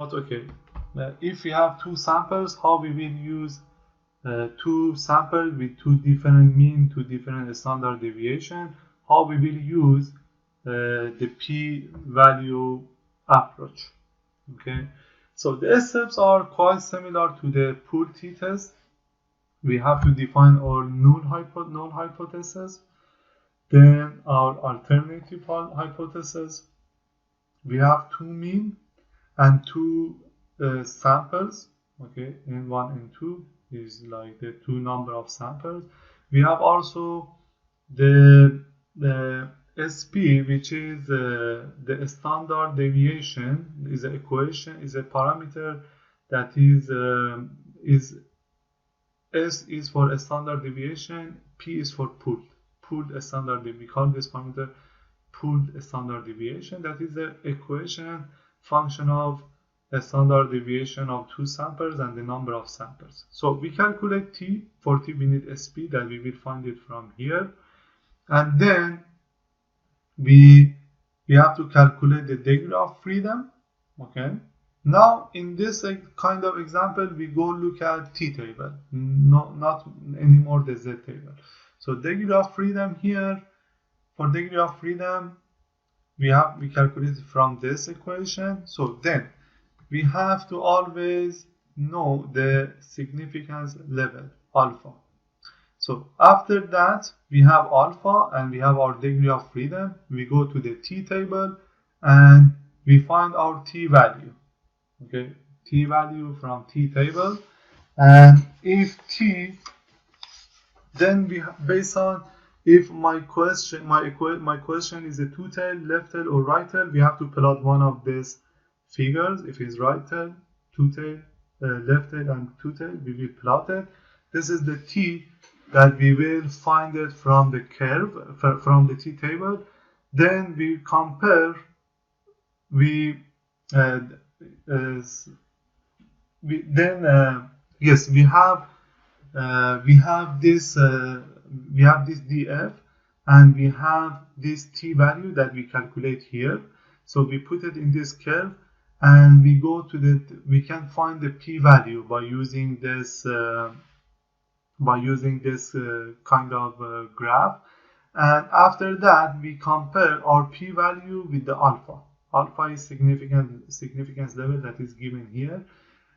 Okay, if we have two samples, how we will use two samples with two different mean, two different standard deviation, how we will use the p-value approach. Okay, so the steps are quite similar to the pool t-test. We have to define our null hypothesis, then our alternative hypothesis. We have two mean and two samples. Okay, n1 and 2 is like the two number of samples. We have also the SP, which is the standard deviation, is an equation, is a parameter that is S is for a standard deviation, P is for pooled standard deviation. We call this parameter pooled standard deviation. That is the equation function of a standard deviation of two samples and the number of samples. So we calculate T. For T we need SP, that we will find it from here. And then we have to calculate the degree of freedom. Okay. Now in this kind of example, we go look at T table, not anymore the Z table. So degree of freedom here, for degree of freedom, we calculate from this equation. So then we have to always know the significance level, alpha. So after that, we have alpha and we have our degree of freedom. We go to the T table and we find our T value. Okay, T value from T table. And if T, then we based on if my question is a two tail, left tail or right tail, we have to plot one of these figures. If it's right tail, two tail, left tail and two tail, we will plot it. This is the T that we will find it from the curve, from the T table. Then we compare, yes, we have this df, and we have this T value that we calculate here. So we put it in this curve, and we can find the P value by using this kind of graph. And after that, we compare our P value with the alpha. Alpha is significance level that is given here.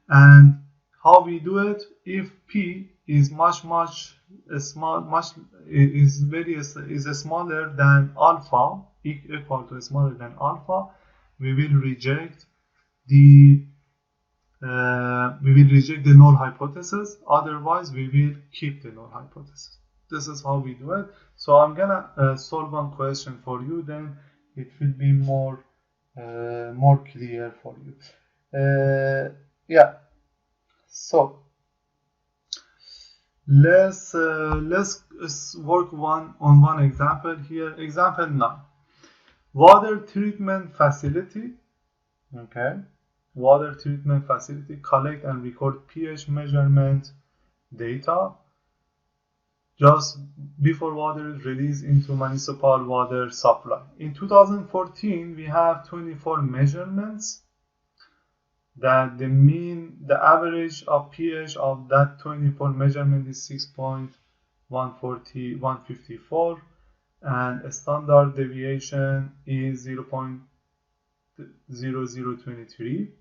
And how we do it? If P is smaller than alpha, equal to smaller than alpha, we will reject the null hypothesis. Otherwise, we will keep the null hypothesis. This is how we do it. So I'm gonna solve one question for you. Then it will be more clear for you. Yeah. So let's work on one example here. Example 9. Water treatment facility. Okay. Water treatment facility collect and record pH measurement data just before water is released into municipal water supply. In 2014, we have 24 measurements that the average of pH of that 24 measurement is 6.154, and a standard deviation is 0.0023.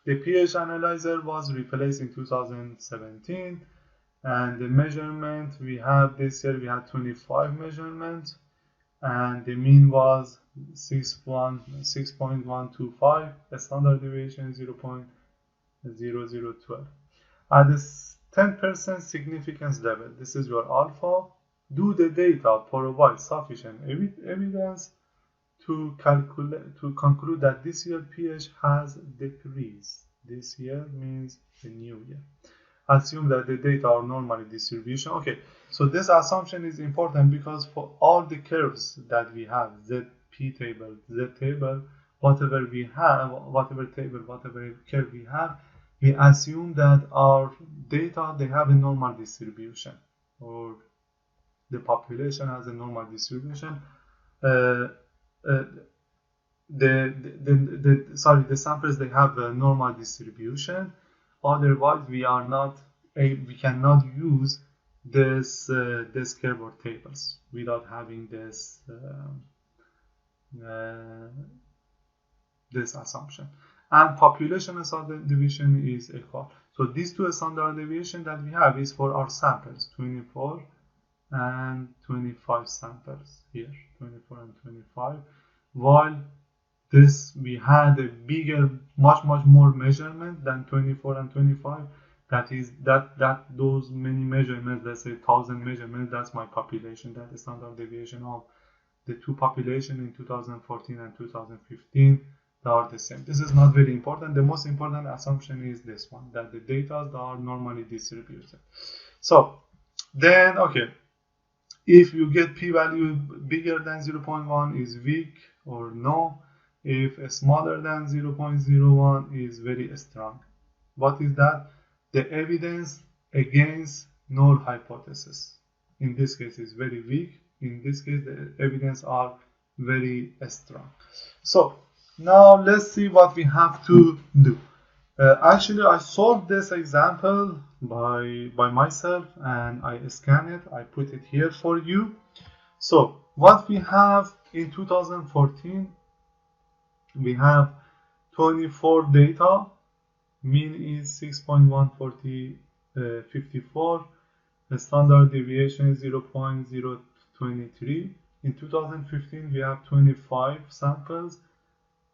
The pH analyzer was replaced in 2017, and the measurement we have this year, we had 25 measurements, and the mean was 6.125, a standard deviation 0.0012. At the 10% significance level, this is your alpha. Do the data provide sufficient evidence to conclude that this year pH has decreased? This year means the new year. Assume that the data are normally distribution. Okay, so this assumption is important because for all the curves that we have, Z table, whatever we have, whatever curve we have, we assume that our data, they have a normal distribution, or the population has a normal distribution. the samples, they have a normal distribution. Otherwise, we cannot use this curve or tables without having this assumption. And population standard deviation is equal. So these two standard deviation that we have is for our samples, 24 and 25 samples here, 24 and 25. While this, we had a bigger, much more measurement than 24 and 25. That is those many measurements, let's say 1,000 measurements, that's my population. That is standard deviation of the two population in 2014 and 2015. They are the same. This is not very important. The most important assumption is this one, that the data are normally distributed. So then, okay, if you get p-value bigger than 0.1 is weak or no. If smaller than 0.01 is very strong. What is that? The evidence against null hypothesis. In this case is very weak. In this case the evidence are very strong. So now let's see what we have to do. Actually, I solved this example by myself, and I scan it. I put it here for you. So what we have in 2014, we have 24 data. Mean is 6.154. The standard deviation is 0.023. In 2015, we have 25 samples.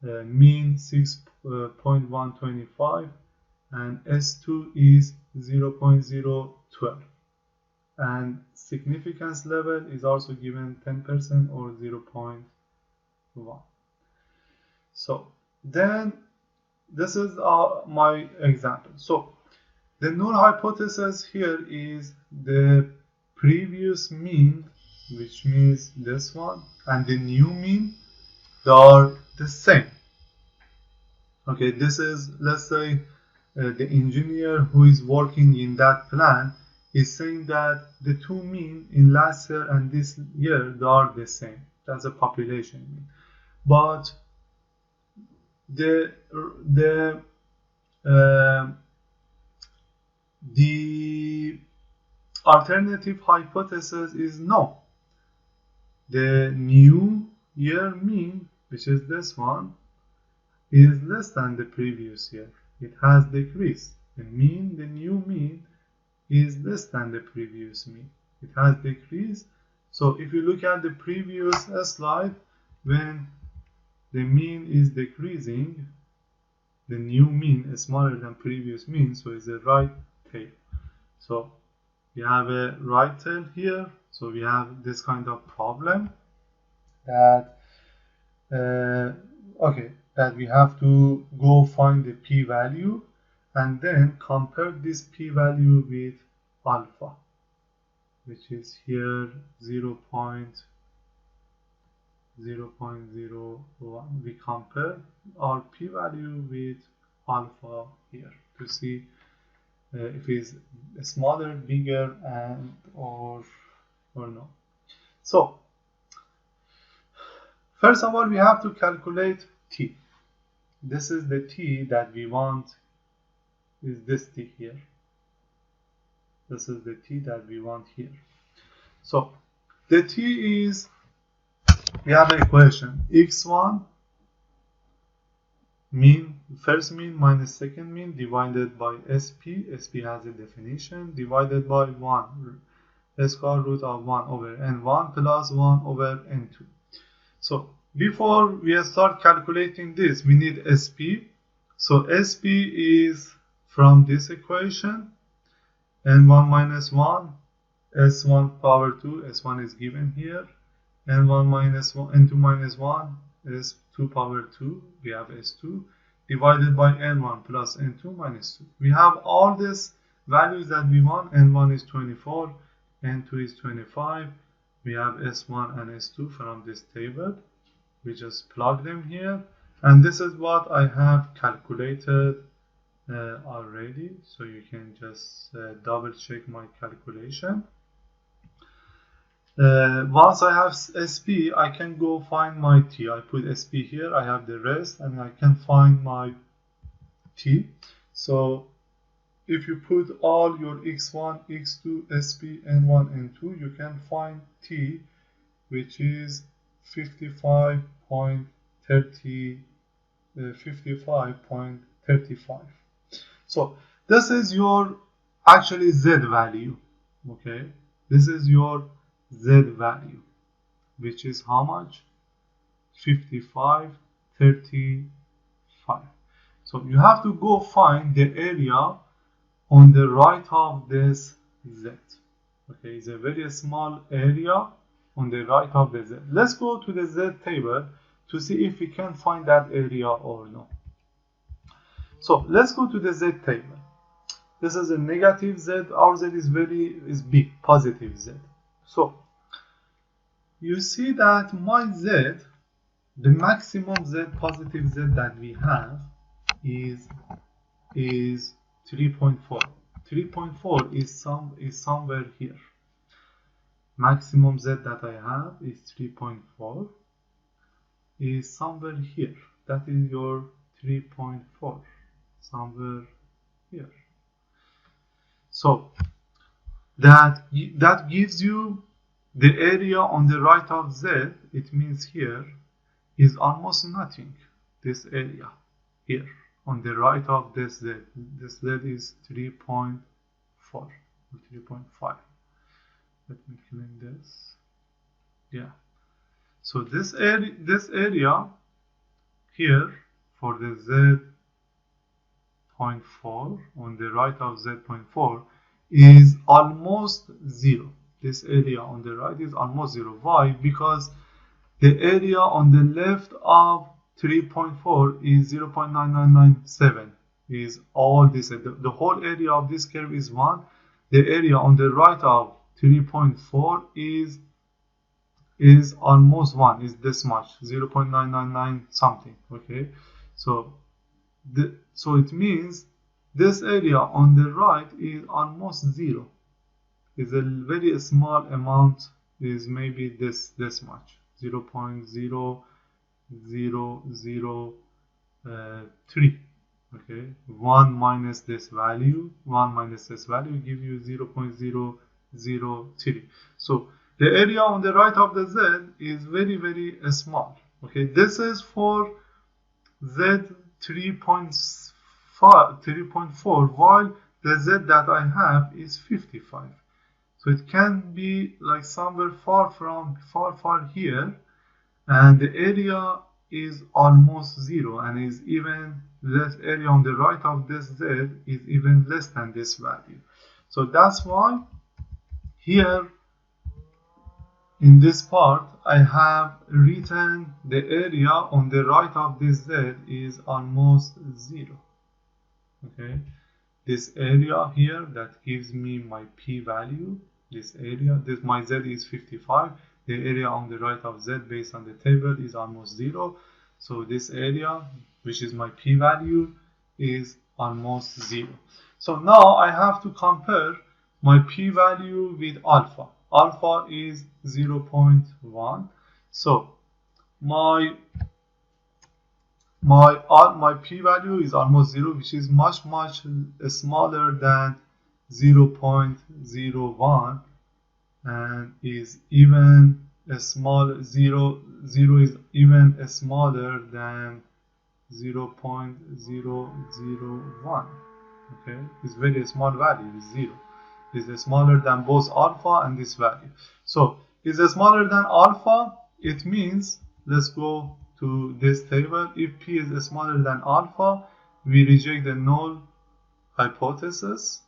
Mean 6.125, and S2 is 0.012, and significance level is also given 10% or 0.1. So then this is my example. So the null hypothesis here is the previous mean, which means this one, and the new mean, they are the same. Okay, this is, let's say, the engineer who is working in that plant is saying that the two mean in last year and this year, they are the same. That's a population mean. But the alternative hypothesis is no. The new year mean, which is this one, is less than the previous year. It has decreased. The new mean is less than the previous mean. It has decreased. So if you look at the previous slide, when the mean is decreasing, the new mean is smaller than previous mean, so it's a right tail. So we have a right tail here. So we have this kind of problem that that we have to go find the p-value and then compare this p-value with alpha, which is here 0.01. We compare our p-value with alpha here to see if it's smaller, bigger, and or no. So first of all, we have to calculate t. This is the t that we want, is this t here. This is the t that we want here. So the t is, we have an equation, x1 mean, first mean minus second mean divided by sp. Sp has a definition, divided by 1 square root of 1 over n1 plus 1 over n2. So before we start calculating this, we need sp. So sp is from this equation, n1 minus 1, s1 power 2, s1 is given here, n1 minus 1, n2 minus 1, s2 power 2, we have s2, divided by n1 plus n2 minus 2. We have all these values that we want. N1 is 24, n2 is 25. We have s1 and s2 from this table. We just plug them here, and this is what I have calculated already. So you can just double check my calculation. Once I have SP, I can go find my T. I put SP here, I have the rest, and I can find my T. So if you put all your x1, x2, SP, n1, n2, you can find T, which is 55.30, 55.35. So this is your actually Z value. Okay, this is your Z value, which is how much? 55.35. So you have to go find the area on the right of this Z. Okay, it's a very small area on the right of the Z. Let's go to the Z table to see if we can find that area or no. So let's go to the Z table. This is a negative Z. Our Z is big, positive Z. So you see that my Z, the maximum Z, positive Z that we have is 3.4. 3.4 is somewhere here. Maximum Z that I have is 3.4, is somewhere here. That is your 3.4, somewhere here. So that gives you the area on the right of Z. It means here is almost nothing. This area here on the right of this Z. This Z is 3.4 or 3.5. Let me clean this. Yeah. So this area here for the Z.4 on the right of Z.4 is almost 0. This area on the right is almost 0. Why? Because the area on the left of 3.4 is 0.9997. Is all this. The whole area of this curve is 1. The area on the right of 3.4 is almost 1. Is this much? 0.999 something. Okay. So it means this area on the right is almost 0. Is a very small amount, is maybe this much, 0.0003. Okay, 1 minus this value give you 0.003. So the area on the right of the Z is very small. Okay, this is for Z 3.4, while the Z that I have is 55. So it can be like somewhere far here, and the area is almost 0, and is even less. Area on the right of this Z is even less than this value. So that's why here in this part I have written the area on the right of this Z is almost 0. Okay, this area here that gives me my P value. This area, my Z is 55. The area on the right of Z based on the table is almost 0. So this area, which is my P value, is almost 0. So now I have to compare my P value with alpha. Alpha is 0.1. So my P value is almost 0, which is much smaller than 0.01, and is even a small 0 is even smaller than 0.001. Okay, it's very small value, is 0. Is smaller than both alpha and this value. So is smaller than alpha, it means, let's go to this table. If P is smaller than alpha, we reject the null hypothesis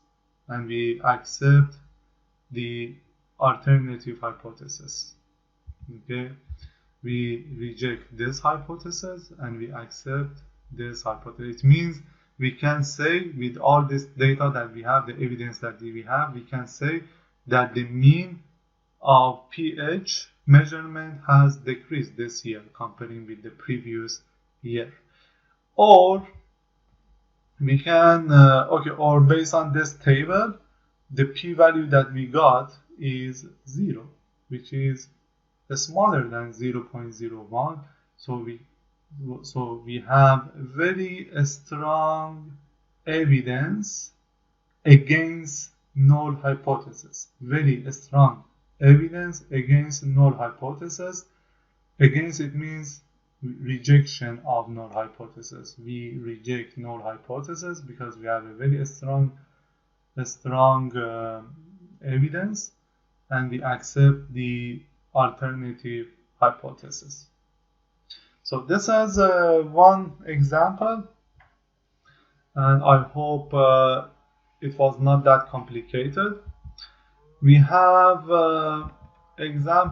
and we accept the alternative hypothesis. Okay, we reject this hypothesis and we accept this hypothesis. It means we can say, with all this data that we have, the evidence that we have, we can say that the mean of pH measurement has decreased this year comparing with the previous year. Or we can, or based on this table, the p-value that we got is 0. which is smaller than 0.01. So we have very strong evidence against null hypothesis. Very strong evidence against null hypothesis. Against it means rejection of null hypothesis. We reject null hypothesis because we have a very strong evidence, and we accept the alternative hypothesis. So this is one example, and I hope it was not that complicated. We have example